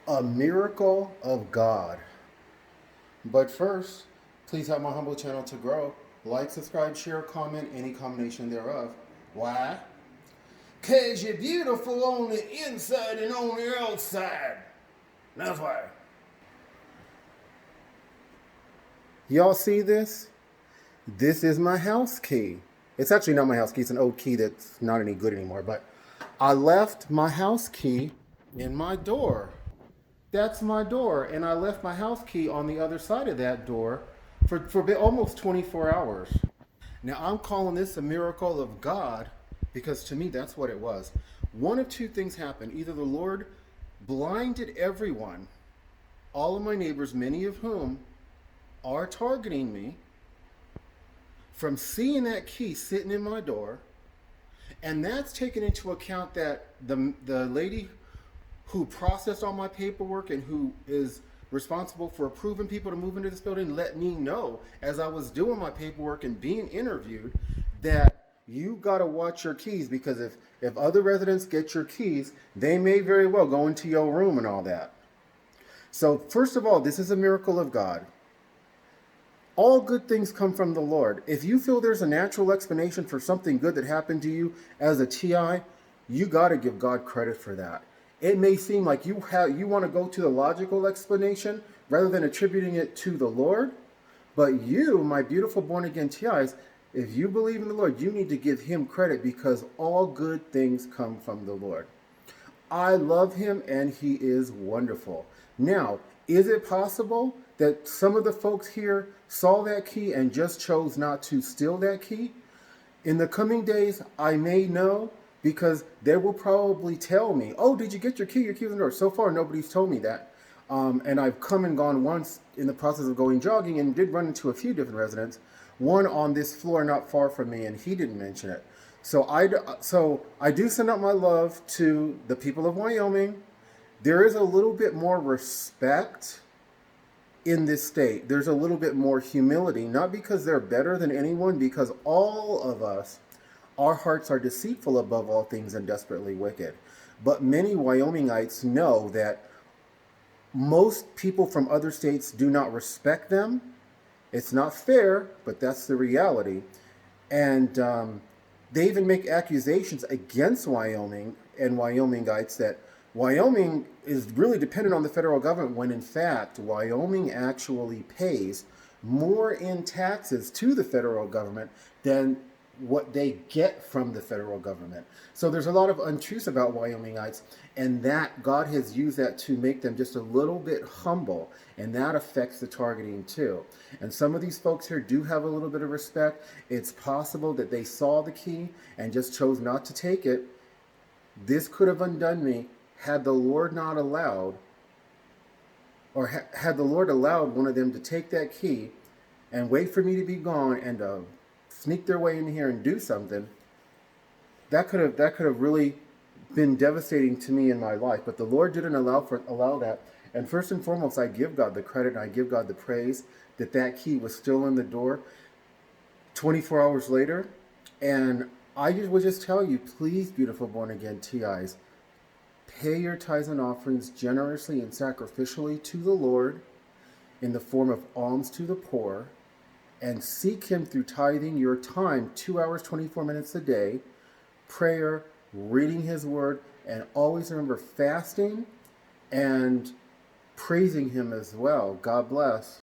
A miracle of God. But first, please help my humble channel to grow. Like, subscribe, share, comment, any combination thereof. Why? Cause you're beautiful on the inside and on the outside. That's why. Y'all see this? This is my house key. It's actually not my house key. It's an old key that's not any good anymore. But I left my house key in my door. That's my door. And I left my house key on the other side of that door for almost 24 hours. Now, I'm calling this a miracle of God because to me, that's what it was. One of two things happened. Either the Lord blinded everyone, all of my neighbors, many of whom are targeting me, from seeing that key sitting in my door. And that's taken into account that the lady who processed all my paperwork and who is responsible for approving people to move into this building let me know as I was doing my paperwork and being interviewed that you got to watch your keys, because if other residents get your keys, they may very well go into your room and all that. So first of all, this is a miracle of God. All good things come from the Lord. If you feel there's a natural explanation for something good that happened to you as a TI, you got to give God credit for that. It may seem like you want to go to the logical explanation rather than attributing it to the Lord, but you, my beautiful born-again TIs, if you believe in the Lord, you need to give him credit because all good things come from the Lord. I love him and he is wonderful. Now, is it possible that some of the folks here saw that key and just chose not to steal that key? In the coming days, I may know, because they will probably tell me, oh, did you get your key? Your key was in the door. So far, nobody's told me that. And I've come and gone once in the process of going jogging and did run into a few different residents. One on this floor not far from me, and he didn't mention it. So I do send out my love to the people of Wyoming. There is a little bit more respect in this state. There's a little bit more humility, not because they're better than anyone, because all of us, our hearts are deceitful above all things and desperately wicked. But many Wyomingites know that most people from other states do not respect them. It's not fair, but that's the reality. And they even make accusations against Wyoming and Wyomingites that Wyoming is really dependent on the federal government, when in fact Wyoming actually pays more in taxes to the federal government than what they get from the federal government. So there's a lot of untruths about Wyomingites, and that God has used that to make them just a little bit humble, and that affects the targeting too. And some of these folks here do have a little bit of respect. It's possible that they saw the key and just chose not to take it. This could have undone me had the Lord not allowed, or had the Lord allowed one of them to take that key and wait for me to be gone and sneak their way in here and do something. That could have really been devastating to me in my life. But the Lord didn't allow that. And first and foremost, I give God the credit and I give God the praise that that key was still in the door 24 hours later. And I would just tell you, please, beautiful born-again TIs, pay your tithes and offerings generously and sacrificially to the Lord in the form of alms to the poor, and seek him through tithing your time, 2 hours, 24 minutes a day, prayer, reading his word, and always remember fasting and praising him as well. God bless.